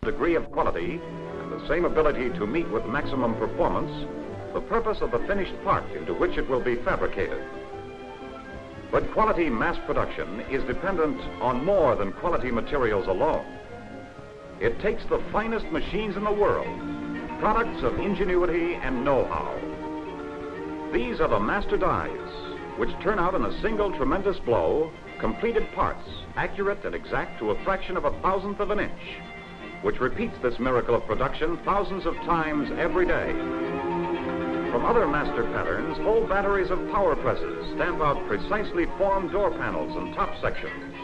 degree of quality and the same ability to meet with maximum performance the purpose of the finished part into which it will be fabricated. But quality mass production is dependent on more than quality materials alone. It takes the finest machines in the world, products of ingenuity and know-how. These are the master dies, which turn out in a single tremendous blow, completed parts, accurate and exact to a fraction of a thousandth of an inch, which repeats this miracle of production thousands of times every day. From other master patterns, whole batteries of power presses stamp out precisely formed door panels and top sections.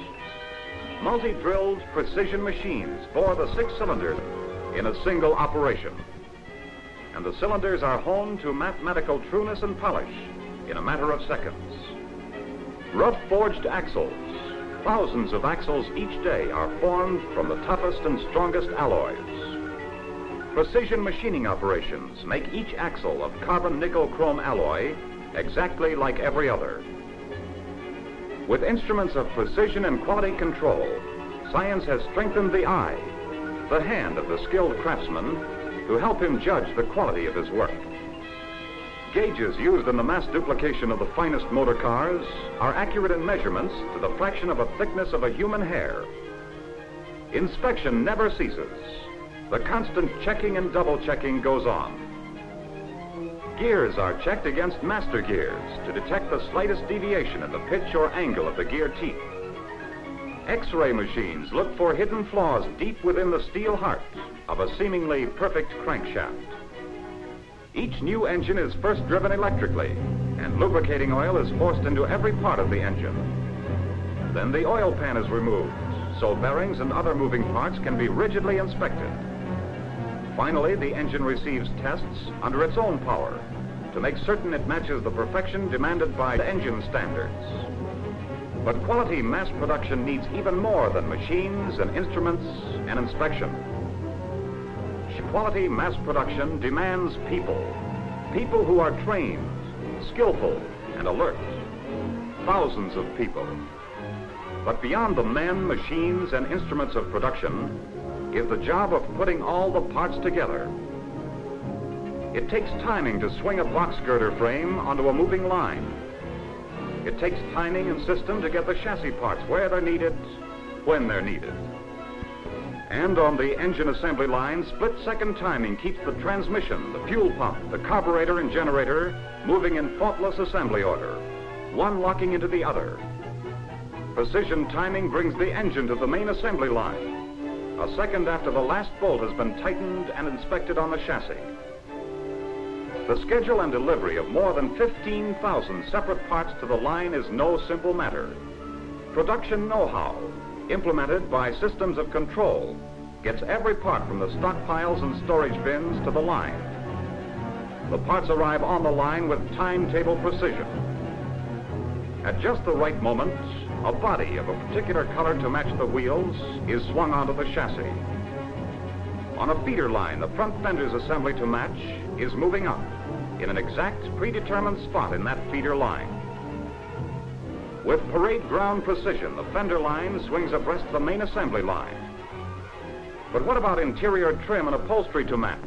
Multi-drilled precision machines bore the 6 cylinders in a single operation. And the cylinders are honed to mathematical trueness and polish in a matter of seconds. Rough forged axles, thousands of axles each day are formed from the toughest and strongest alloys. Precision machining operations make each axle of carbon nickel chrome alloy exactly like every other. With instruments of precision and quality control, science has strengthened the eye, the hand of the skilled craftsman to help him judge the quality of his work. Gauges used in the mass duplication of the finest motor cars are accurate in measurements to the fraction of a thickness of a human hair. Inspection never ceases. The constant checking and double checking goes on. Gears are checked against master gears to detect the slightest deviation in the pitch or angle of the gear teeth. X-ray machines look for hidden flaws deep within the steel heart of a seemingly perfect crankshaft. Each new engine is first driven electrically, and lubricating oil is forced into every part of the engine. Then the oil pan is removed, so bearings and other moving parts can be rigidly inspected. Finally, the engine receives tests under its own power to make certain it matches the perfection demanded by engine standards. But quality mass production needs even more than machines and instruments and inspection. Quality mass production demands people who are trained, skillful, and alert. Thousands of people. But beyond the men, machines, and instruments of production is the job of putting all the parts together. It takes timing to swing a box girder frame onto a moving line. It takes timing and system to get the chassis parts where they're needed, when they're needed. And on the engine assembly line, split-second timing keeps the transmission, the fuel pump, the carburetor, and generator moving in faultless assembly order, one locking into the other. Precision timing brings the engine to the main assembly line, a second after the last bolt has been tightened and inspected on the chassis. The schedule and delivery of more than 15,000 separate parts to the line is no simple matter. Production know-how, implemented by systems of control, gets every part from the stockpiles and storage bins to the line. The parts arrive on the line with timetable precision. At just the right moment, a body of a particular color to match the wheels is swung onto the chassis. On a feeder line, the front fender's assembly to match is moving up in an exact predetermined spot in that feeder line. With parade ground precision, the fender line swings abreast the main assembly line. But what about interior trim and upholstery to match?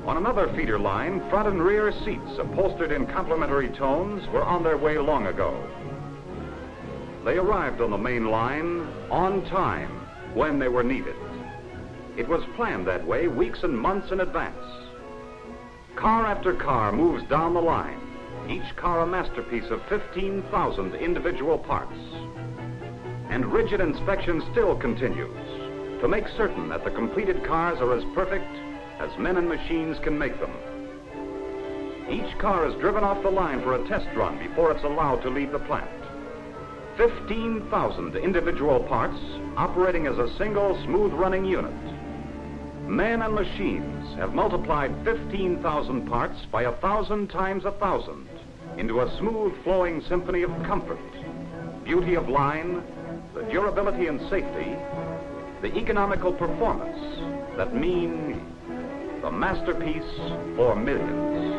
On another feeder line, front and rear seats upholstered in complementary tones were on their way long ago. They arrived on the main line on time when they were needed. It was planned that way weeks and months in advance. Car after car moves down the line, each car a masterpiece of 15,000 individual parts. And rigid inspection still continues to make certain that the completed cars are as perfect as men and machines can make them. Each car is driven off the line for a test run before it's allowed to leave the plant. 15,000 individual parts operating as a single smooth-running unit. Men and machines have multiplied 15,000 parts by 1,000 times 1,000 into a smooth-flowing symphony of comfort, beauty of line, the durability and safety, the economical performance that mean the masterpiece for millions.